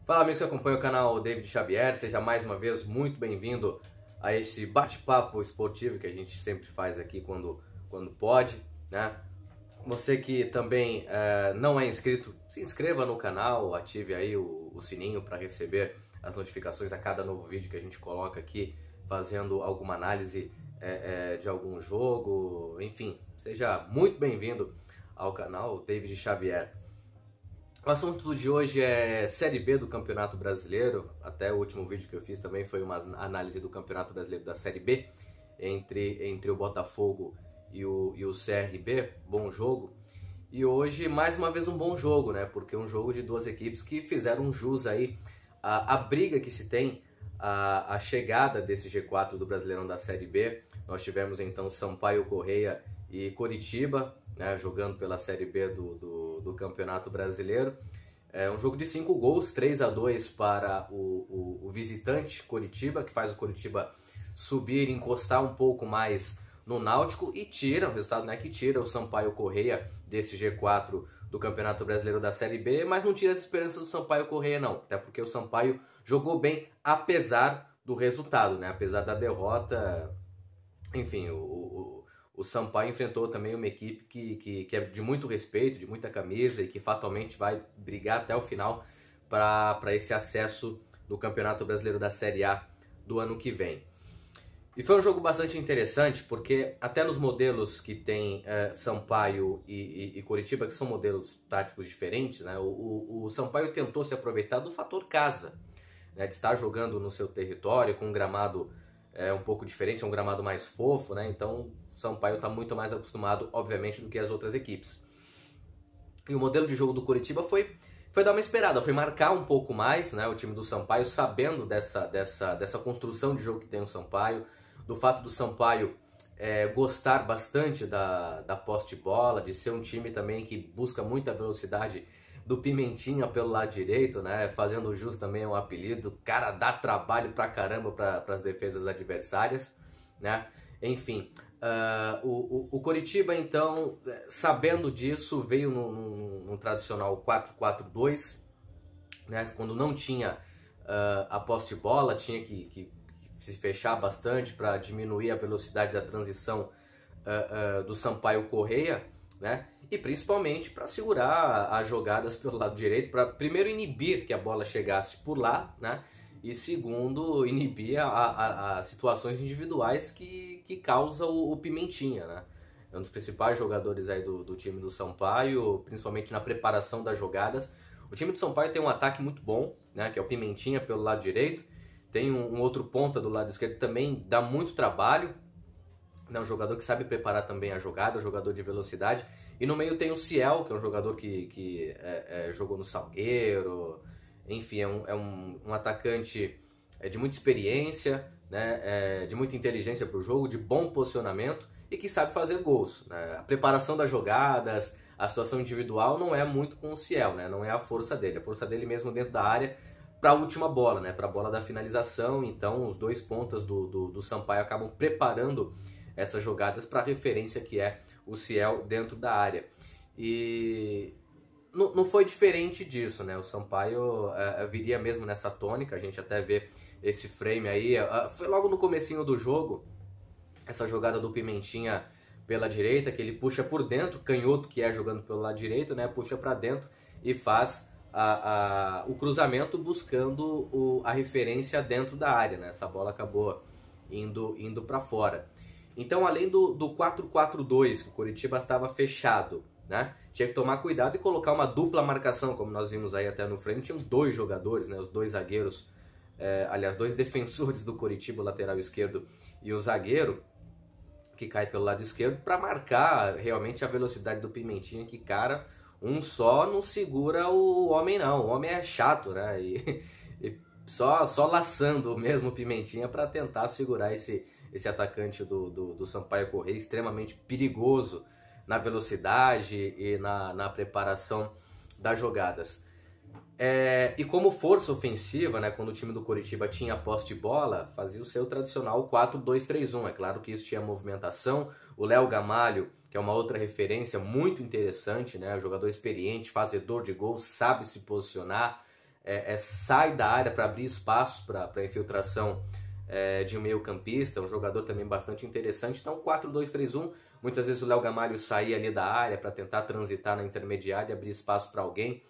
Fala, amigos que acompanham o canal David Xavier, seja mais uma vez muito bem-vindo a esse bate-papo esportivo que a gente sempre faz aqui quando pode, né? Você que também não é inscrito, se inscreva no canal, ative aí o sininho para receber as notificações a cada novo vídeo que a gente coloca aqui, fazendo alguma análise de algum jogo, enfim, seja muito bem-vindo ao canal David Xavier. O assunto de hoje é Série B do Campeonato Brasileiro. Até o último vídeo que eu fiz também foi uma análise do Campeonato Brasileiro da Série B entre o Botafogo e o CRB. Bom jogo. E hoje, mais uma vez, um bom jogo, né? Porque é um jogo de duas equipes que fizeram jus aí a briga que se tem, a chegada desse G4 do Brasileirão da Série B. Nós tivemos então Sampaio Corrêa e Coritiba, né, jogando pela Série B do Campeonato Brasileiro. É um jogo de 5 gols, 3-2 para o visitante Coritiba, que faz o Coritiba subir, encostar um pouco mais no Náutico e tira, o resultado não é que tira o Sampaio Corrêa desse G4 do Campeonato Brasileiro da Série B, mas não tira as esperanças do Sampaio Corrêa não, até porque o Sampaio jogou bem apesar do resultado, né? Apesar da derrota. Enfim, o Sampaio enfrentou também uma equipe que é de muito respeito, de muita camisa e que fatalmente vai brigar até o final para esse acesso do Campeonato Brasileiro da Série A do ano que vem. E foi um jogo bastante interessante porque até nos modelos que tem Sampaio e Coritiba, que são modelos táticos diferentes, né, o Sampaio tentou se aproveitar do fator casa, né, de estar jogando no seu território com um gramado um pouco diferente, é um gramado mais fofo, né? Então o Sampaio está muito mais acostumado, obviamente, do que as outras equipes. E o modelo de jogo do Coritiba foi dar uma esperada, foi marcar um pouco mais, né, o time do Sampaio, sabendo dessa construção de jogo que tem o Sampaio, do fato do Sampaio gostar bastante da posse de bola, de ser um time também que busca muita velocidade do Pimentinha pelo lado direito, né? Fazendo jus também ao apelido. O cara dá trabalho pra caramba para as defesas adversárias, né? Enfim, o Coritiba, então, sabendo disso, veio no tradicional 4-4-2, né? Quando não tinha a posse de bola, tinha que se fechar bastante para diminuir a velocidade da transição do Sampaio Corrêa, né? E principalmente para segurar as jogadas pelo lado direito, para primeiro inibir que a bola chegasse por lá, né? E segundo, inibir as situações individuais que causa o Pimentinha, né? É um dos principais jogadores aí do time do Sampaio, principalmente na preparação das jogadas. O time do Sampaio tem um ataque muito bom, né? Que é o Pimentinha pelo lado direito. Tem um outro ponta do lado esquerdo que também dá muito trabalho, né? Um jogador que sabe preparar também a jogada, um jogador de velocidade. E no meio tem o Ciel, que é um jogador que jogou no Salgueiro. Enfim, é um atacante de muita experiência, né? De muita inteligência para o jogo, de bom posicionamento e que sabe fazer gols, né? A preparação das jogadas, a situação individual não é muito com o Ciel, né? Não é a força dele. A força dele mesmo dentro da área para a última bola, né? Para a bola da finalização. Então os dois pontas do Sampaio acabam preparando essas jogadas para a referência que é o Ciel dentro da área. E não foi diferente disso, né? O Sampaio viria mesmo nessa tônica, a gente até vê esse frame aí. Foi logo no comecinho do jogo, essa jogada do Pimentinha pela direita, que ele puxa por dentro, canhoto que é jogando pelo lado direito, né? Puxa para dentro e faz o cruzamento buscando a referência dentro da área, né? Essa bola acabou indo para fora. Então, além do 4-4-2, que o Coritiba estava fechado, né? Tinha que tomar cuidado e colocar uma dupla marcação, como nós vimos aí até no frente. Tinham dois jogadores, né? Os dois zagueiros, aliás, dois defensores do Coritiba, o lateral esquerdo e o zagueiro, que cai pelo lado esquerdo, para marcar realmente a velocidade do Pimentinha, que, cara, um só não segura o homem, não. O homem é chato, né? E só laçando mesmo o Pimentinha para tentar segurar esse atacante do Sampaio Corrêa, extremamente perigoso na velocidade e na preparação das jogadas. E como força ofensiva, né, quando o time do Coritiba tinha a posse de bola, fazia o seu tradicional 4-2-3-1. É claro que isso tinha movimentação. O Léo Gamalho, que é uma outra referência muito interessante, né, um jogador experiente, fazedor de gols, sabe se posicionar, sai da área para abrir espaço para a infiltração de um meio campista, um jogador também bastante interessante. Então 4-2-3-1, muitas vezes o Léo Gamalho saía ali da área para tentar transitar na intermediária, abrir espaço para alguém,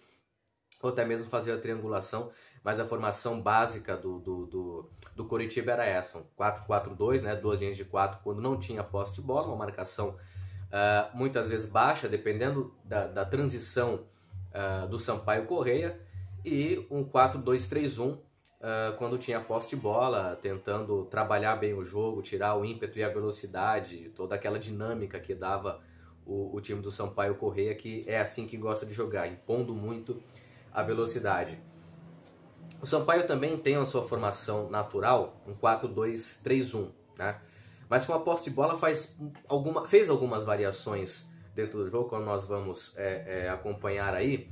ou até mesmo fazer a triangulação, mas a formação básica do Coritiba era essa, um 4-4-2, né, 2 linhas de 4 quando não tinha posse de bola, uma marcação muitas vezes baixa, dependendo da transição do Sampaio Corrêa, e um 4-2-3-1 quando tinha posse de bola, tentando trabalhar bem o jogo, tirar o ímpeto e a velocidade, toda aquela dinâmica que dava o time do Sampaio Corrêa, que é assim que gosta de jogar, impondo muito a velocidade. O Sampaio também tem a sua formação natural, um 4-2-3-1, né? Mas com a posse de bola fez algumas variações dentro do jogo, como nós vamos acompanhar aí.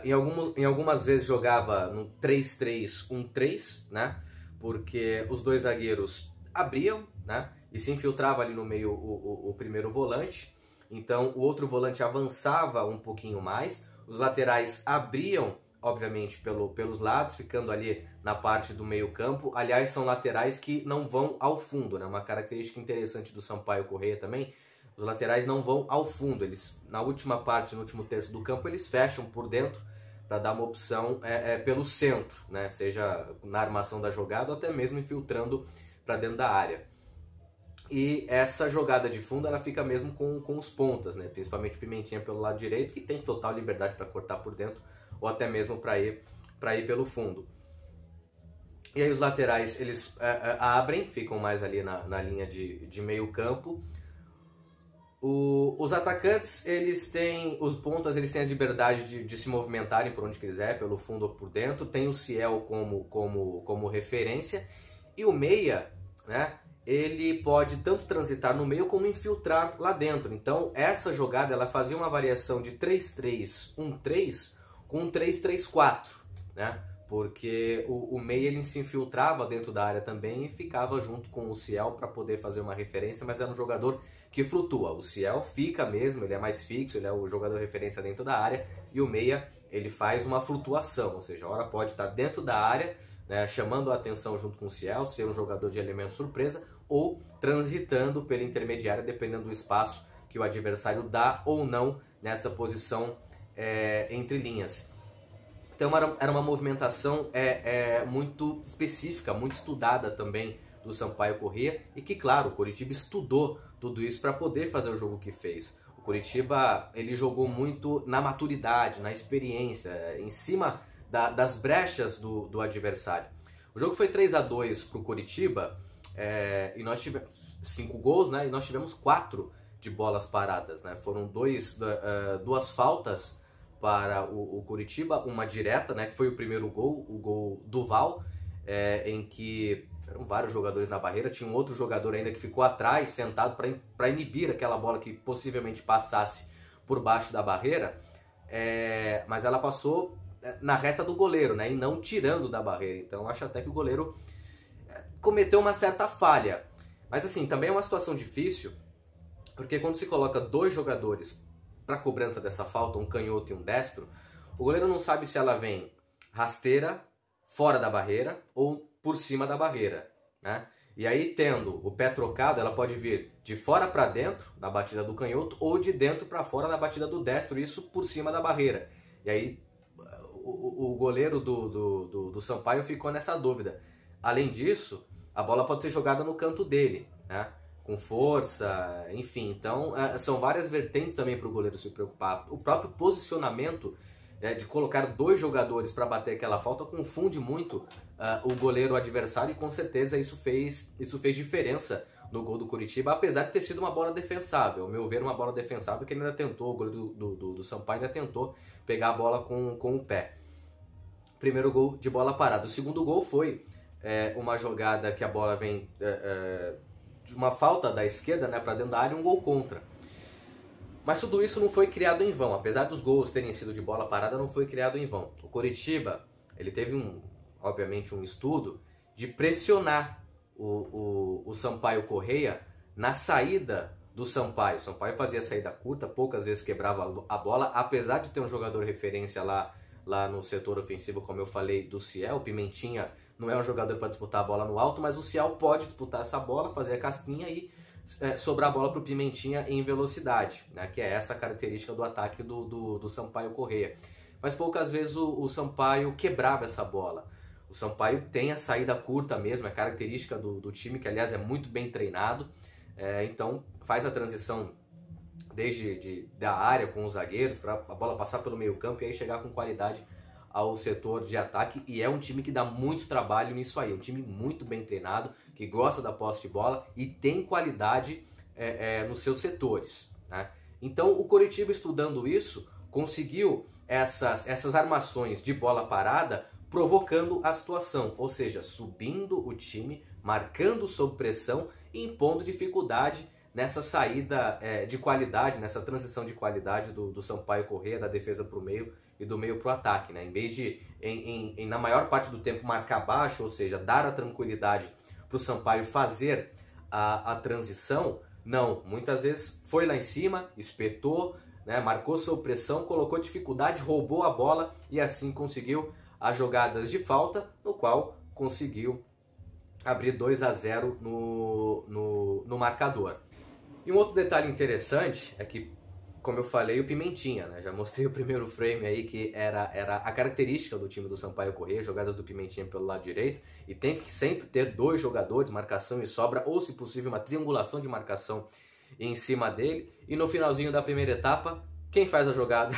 Em algumas vezes jogava no 3-3-1-3, né? Porque os dois zagueiros abriam, né? E se infiltrava ali no meio o primeiro volante. Então o outro volante avançava um pouquinho mais. Os laterais abriam, obviamente, pelos lados, ficando ali na parte do meio campo. Aliás, são laterais que não vão ao fundo, né? Uma característica interessante do Sampaio Corrêa também. Os laterais não vão ao fundo, eles na última parte, no último terço do campo, eles fecham por dentro para dar uma opção pelo centro, né? Seja na armação da jogada ou até mesmo infiltrando para dentro da área. E essa jogada de fundo ela fica mesmo com os pontas, né? Principalmente Pimentinha pelo lado direito, que tem total liberdade para cortar por dentro ou até mesmo para ir pelo fundo. E aí os laterais eles abrem, ficam mais ali na linha de meio campo. Os atacantes, os pontas, eles têm a liberdade de se movimentarem por onde quiser, pelo fundo ou por dentro. Tem o Ciel como referência. E o meia, né, ele pode tanto transitar no meio como infiltrar lá dentro. Então essa jogada ela fazia uma variação de 3-3-1-3 com um 3-3-4, né? Porque o meia ele se infiltrava dentro da área também e ficava junto com o Ciel para poder fazer uma referência, mas era um jogador que flutua. O Ciel fica mesmo, ele é mais fixo, ele é o jogador referência dentro da área, e o meia ele faz uma flutuação, ou seja, a hora pode estar dentro da área, né, chamando a atenção junto com o Ciel, ser um jogador de elemento surpresa, ou transitando pela intermediária, dependendo do espaço que o adversário dá ou não nessa posição entre linhas. Então era uma movimentação muito específica, muito estudada também do Sampaio Corrêa, e que, claro, o Coritiba estudou tudo isso para poder fazer o jogo que fez. O Coritiba ele jogou muito na maturidade, na experiência, em cima das brechas do adversário. O jogo foi 3-2 para o Coritiba, e nós tivemos 5 gols, né, e nós tivemos 4 de bolas paradas, né? Foram duas faltas para o Coritiba, uma direta, né, que foi o primeiro gol, o gol do Val, em que eram vários jogadores na barreira, tinha um outro jogador ainda que ficou atrás, sentado para inibir aquela bola que possivelmente passasse por baixo da barreira, mas ela passou na reta do goleiro, né, e não tirando da barreira. Então acho até que o goleiro cometeu uma certa falha. Mas assim, também é uma situação difícil, porque quando se coloca 2 jogadores para cobrança dessa falta, um canhoto e um destro, o goleiro não sabe se ela vem rasteira, fora da barreira ou por cima da barreira, né? E aí, tendo o pé trocado, ela pode vir de fora para dentro, na batida do canhoto, ou de dentro para fora, na batida do destro, isso por cima da barreira. E aí, o goleiro do Sampaio ficou nessa dúvida. Além disso, a bola pode ser jogada no canto dele, né? Com força, enfim. Então, são várias vertentes também para o goleiro se preocupar. O próprio posicionamento de colocar 2 jogadores para bater aquela falta confunde muito o goleiro adversário, e com certeza isso fez diferença no gol do Coritiba, apesar de ter sido uma bola defensável. Ao meu ver, uma bola defensável que ele ainda tentou, o goleiro do Sampaio ainda tentou pegar a bola com o pé. Primeiro gol de bola parada. O segundo gol foi uma jogada que a bola vem de uma falta da esquerda, né, para dentro da área, um gol contra. Mas tudo isso não foi criado em vão. Apesar dos gols terem sido de bola parada, não foi criado em vão. O Coritiba, ele teve obviamente um estudo de pressionar o Sampaio Corrêa na saída do Sampaio. O Sampaio fazia saída curta, poucas vezes quebrava a bola, apesar de ter um jogador referência lá lá no setor ofensivo, como eu falei, do Ciel. O Pimentinha não é um jogador para disputar a bola no alto, mas o Ciel pode disputar essa bola, fazer a casquinha e sobrar a bola para o Pimentinha em velocidade, né? Que é essa característica do ataque do Sampaio Corrêa. Mas poucas vezes o Sampaio quebrava essa bola. O Sampaio tem a saída curta mesmo, é característica do time, que aliás é muito bem treinado. Então faz a transição da área com os zagueiros para a bola passar pelo meio campo e aí chegar com qualidade ao setor de ataque. E é um time que dá muito trabalho nisso aí, um time muito bem treinado, que gosta da posse de bola e tem qualidade nos seus setores, né? Então o Coritiba, estudando isso, conseguiu essas armações de bola parada, provocando a situação, ou seja, subindo o time, marcando sob pressão e impondo dificuldade nessa saída de qualidade, nessa transição de qualidade do Sampaio Corrêa, da defesa para o meio e do meio para o ataque, né? Em vez de, na maior parte do tempo, marcar baixo, ou seja, dar a tranquilidade para o Sampaio fazer a transição, não, muitas vezes foi lá em cima, espetou, né? Marcou sob pressão, colocou dificuldade, roubou a bola e assim conseguiu as jogadas de falta, no qual conseguiu abrir 2-0 no marcador. E um outro detalhe interessante é que, como eu falei, o Pimentinha, né? Já mostrei o primeiro frame aí, que era a característica do time do Sampaio Corrêa, jogadas do Pimentinha pelo lado direito, e tem que sempre ter 2 jogadores, marcação e sobra, ou se possível uma triangulação de marcação em cima dele. E no finalzinho da primeira etapa, quem faz a jogada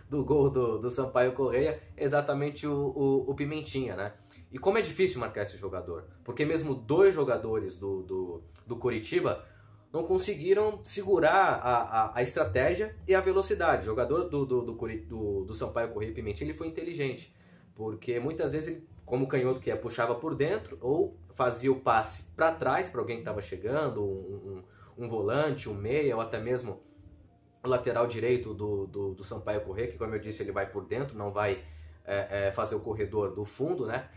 do gol do Sampaio Corrêa é exatamente o Pimentinha, né? E como é difícil marcar esse jogador, porque mesmo 2 jogadores do Coritiba não conseguiram segurar a estratégia e a velocidade. O jogador do Sampaio Corrêa, Pimentinha, ele foi inteligente, porque muitas vezes ele, como canhoto que puxava por dentro, ou fazia o passe para trás para alguém que estava chegando, um volante, um meia, ou até mesmo o lateral direito do Sampaio Corrêa, que, como eu disse, ele vai por dentro, não vai fazer o corredor do fundo, né?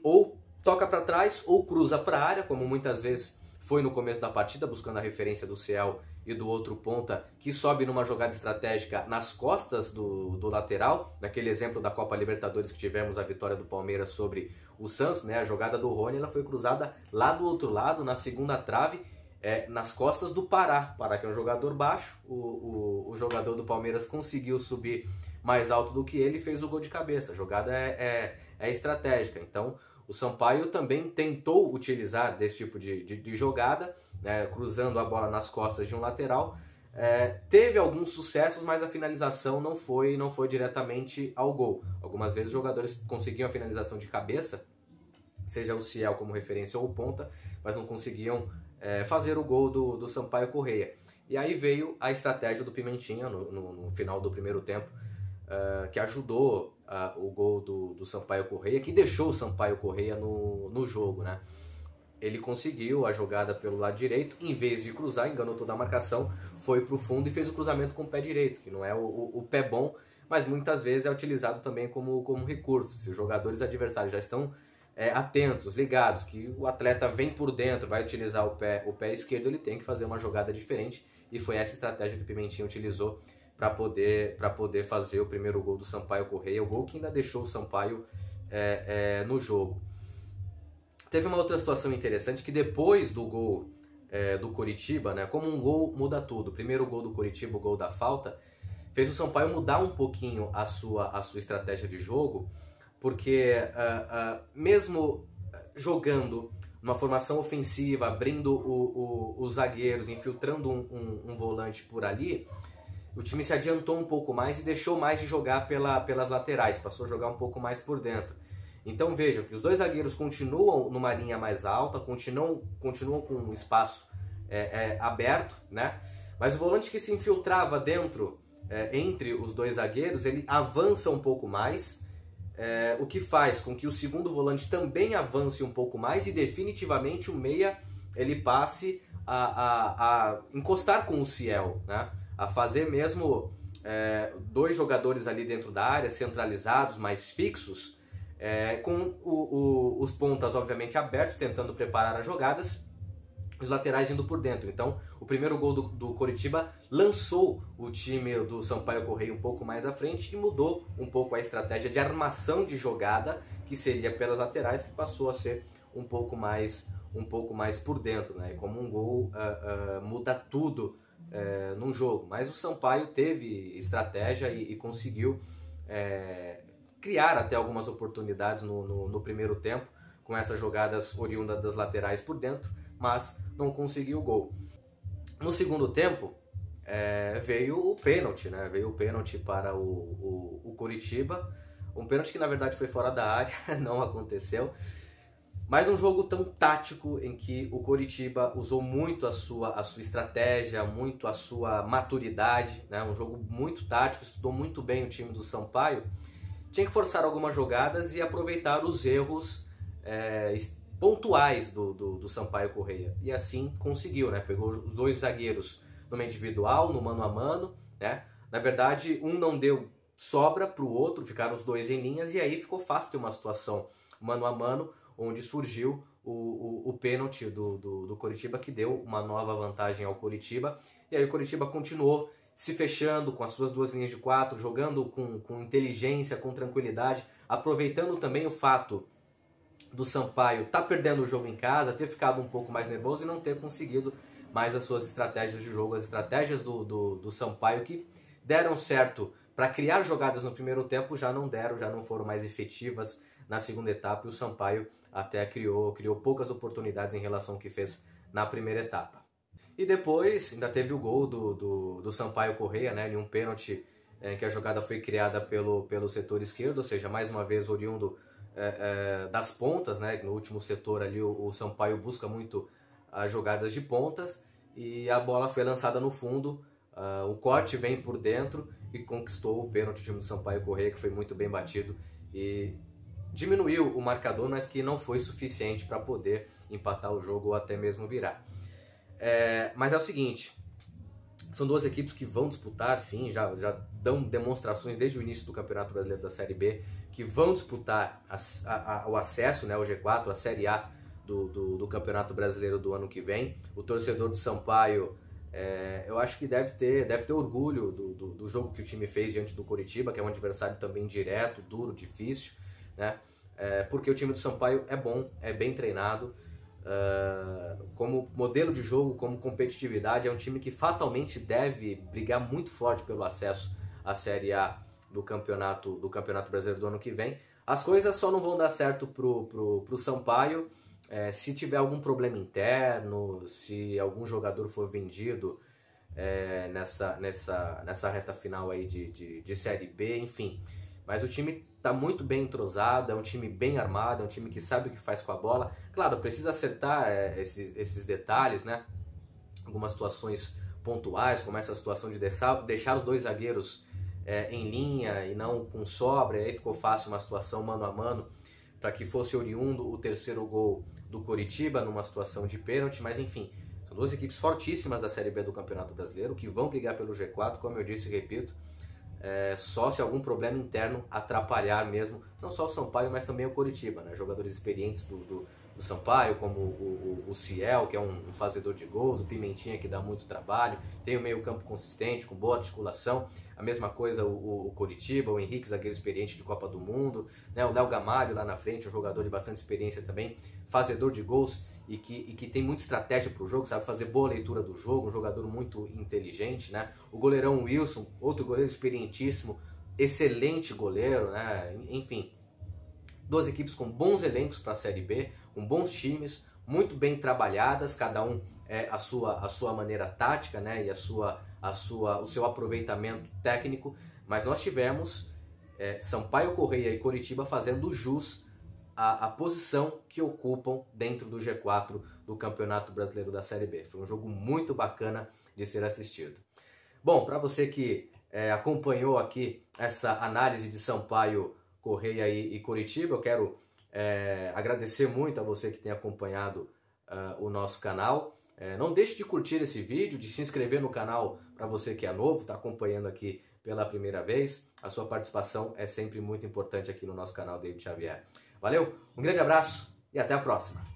Ou toca para trás ou cruza para a área, como muitas vezes foi no começo da partida, buscando a referência do Ciel e do outro ponta, que sobe numa jogada estratégica nas costas do lateral, naquele exemplo da Copa Libertadores que tivemos, a vitória do Palmeiras sobre o Santos, né? A jogada do Rony, ela foi cruzada lá do outro lado, na segunda trave, nas costas do Pará, que é um jogador baixo. O jogador do Palmeiras conseguiu subir mais alto do que ele e fez o gol de cabeça. A jogada é estratégica. Então o Sampaio também tentou utilizar desse tipo de jogada, né, cruzando a bola nas costas de um lateral. Teve alguns sucessos, mas a finalização não foi diretamente ao gol. Algumas vezes os jogadores conseguiam a finalização de cabeça, seja o Ciel como referência ou o ponta, mas não conseguiam fazer o gol do Sampaio Corrêa. E aí veio a estratégia do Pimentinha no final do primeiro tempo, que ajudou o gol do Sampaio Corrêa, que deixou o Sampaio Corrêa no jogo, né? Ele conseguiu a jogada pelo lado direito, em vez de cruzar, enganou toda a marcação, foi para o fundo e fez o cruzamento com o pé direito, que não é o pé bom, mas muitas vezes é utilizado também como recurso. Se os jogadores adversários já estão atentos, ligados, que o atleta vem por dentro, vai utilizar o pé esquerdo, ele tem que fazer uma jogada diferente, e foi essa estratégia que o Pimentinha utilizou para poder fazer o primeiro gol do Sampaio Corrêa, o gol que ainda deixou o Sampaio no jogo. Teve uma outra situação interessante, que depois do gol do Coritiba, né, como um gol muda tudo, o primeiro gol do Coritiba, o gol da falta, fez o Sampaio mudar um pouquinho a sua estratégia de jogo, porque mesmo jogando uma formação ofensiva, abrindo os zagueiros, infiltrando um volante por ali, o time se adiantou um pouco mais e deixou mais de jogar pelas laterais, passou a jogar um pouco mais por dentro. Então vejam que os 2 zagueiros continuam numa linha mais alta, continuam com um espaço aberto, né? Mas o volante que se infiltrava dentro, entre os 2 zagueiros, ele avança um pouco mais, o que faz com que o segundo volante também avance um pouco mais e definitivamente o meia ele passe a encostar com o Ciel, né? A fazer mesmo 2 jogadores ali dentro da área, centralizados, mais fixos, com os pontas obviamente abertos, tentando preparar as jogadas, os laterais indo por dentro. Então, o primeiro gol do Coritiba lançou o time do Sampaio Corrêa um pouco mais à frente e mudou um pouco a estratégia de armação de jogada, que seria pelas laterais, que passou a ser um pouco mais por dentro, né? E como um gol muda tudo num jogo. Mas o Sampaio teve estratégia e conseguiu criar até algumas oportunidades no primeiro tempo, com essas jogadas oriundas das laterais por dentro, mas não conseguiu o gol. No segundo tempo, veio o pênalti, né? Veio o pênalti para o Coritiba, um pênalti que na verdade foi fora da área, não aconteceu, mas um jogo tão tático em que o Coritiba usou muito a sua estratégia, muito a sua maturidade, né? Um jogo muito tático, estudou muito bem o time do Sampaio, tinha que forçar algumas jogadas e aproveitar os erros pontuais do Sampaio Corrêa. E assim conseguiu, né? Pegou os dois zagueiros numa individual, no mano a mano, né? Na verdade, um não deu sobra para o outro, ficaram os dois em linhas e aí ficou fácil ter uma situação mano a mano, onde surgiu o pênalti do Coritiba, que deu uma nova vantagem ao Coritiba. E aí o Coritiba continuou se fechando com as suas duas linhas de quatro, jogando com inteligência, com tranquilidade, aproveitando também o fato do Sampaio estar perdendo o jogo em casa, ter ficado um pouco mais nervoso e não ter conseguido mais as suas estratégias de jogo. As estratégias do Sampaio, que deram certo para criar jogadas no primeiro tempo, já não foram mais efetivas na segunda etapa, e o Sampaio até criou poucas oportunidades em relação ao que fez na primeira etapa. E depois ainda teve o gol do Sampaio Corrêa, né, em um pênalti que a jogada foi criada pelo setor esquerdo, ou seja, mais uma vez oriundo das pontas, né? No último setor ali o Sampaio busca muito as jogadas de pontas e a bola foi lançada no fundo, o corte vem por dentro e conquistou o pênalti do time do Sampaio Corrêa, que foi muito bem batido e diminuiu o marcador, mas que não foi suficiente para poder empatar o jogo ou até mesmo virar. Mas é o seguinte, são duas equipes que vão disputar, sim, já dão demonstrações desde o início do Campeonato Brasileiro da Série B, que vão disputar o acesso, né, ao G4, a Série A do Campeonato Brasileiro do ano que vem. O torcedor do Sampaio, eu acho que deve ter orgulho do jogo que o time fez diante do Coritiba, que é um adversário também direto, duro, difícil, né? Porque o time do Sampaio é bom, é bem treinado, como modelo de jogo, como competitividade, é um time que fatalmente deve brigar muito forte pelo acesso à Série A do Campeonato Brasileiro do ano que vem. As coisas só não vão dar certo pro Sampaio se tiver algum problema interno, se algum jogador for vendido nessa reta final aí de Série B, enfim. Mas o time está muito bem entrosado, é um time bem armado, é um time que sabe o que faz com a bola. Claro, precisa acertar esses detalhes, né? Algumas situações pontuais, como essa situação de deixar os dois zagueiros em linha e não com sobra, e aí ficou fácil uma situação mano a mano, para que fosse oriundo o terceiro gol do Coritiba numa situação de pênalti, mas enfim, são duas equipes fortíssimas da Série B do Campeonato Brasileiro, que vão brigar pelo G4, como eu disse e repito, só se algum problema interno atrapalhar mesmo, não só o Sampaio, mas também o Coritiba, né? Jogadores experientes do Sampaio, como o Ciel, que é um fazedor de gols, o Pimentinha, que dá muito trabalho, tem o meio campo consistente, com boa articulação, a mesma coisa o Coritiba, o Henrique, zagueiro experiente de Copa do Mundo, né? O Léo Gamalho lá na frente, um jogador de bastante experiência também, fazedor de gols e que tem muita estratégia para o jogo, sabe fazer boa leitura do jogo, um jogador muito inteligente, né? O goleirão Wilson, outro goleiro experientíssimo, excelente goleiro, né? Enfim, duas equipes com bons elencos para a Série B, com bons times, muito bem trabalhadas, cada um a sua maneira tática, né? E o seu aproveitamento técnico, mas nós tivemos Sampaio Corrêa e Coritiba fazendo jus a posição que ocupam dentro do G4 do Campeonato Brasileiro da Série B. Foi um jogo muito bacana de ser assistido. Bom, para você que acompanhou aqui essa análise de Sampaio Corrêa e Coritiba, eu quero agradecer muito a você que tem acompanhado o nosso canal. Não deixe de curtir esse vídeo, de se inscrever no canal para você que é novo, está acompanhando aqui pela primeira vez. A sua participação é sempre muito importante aqui no nosso canal David Xavier. Valeu, um grande abraço e até a próxima!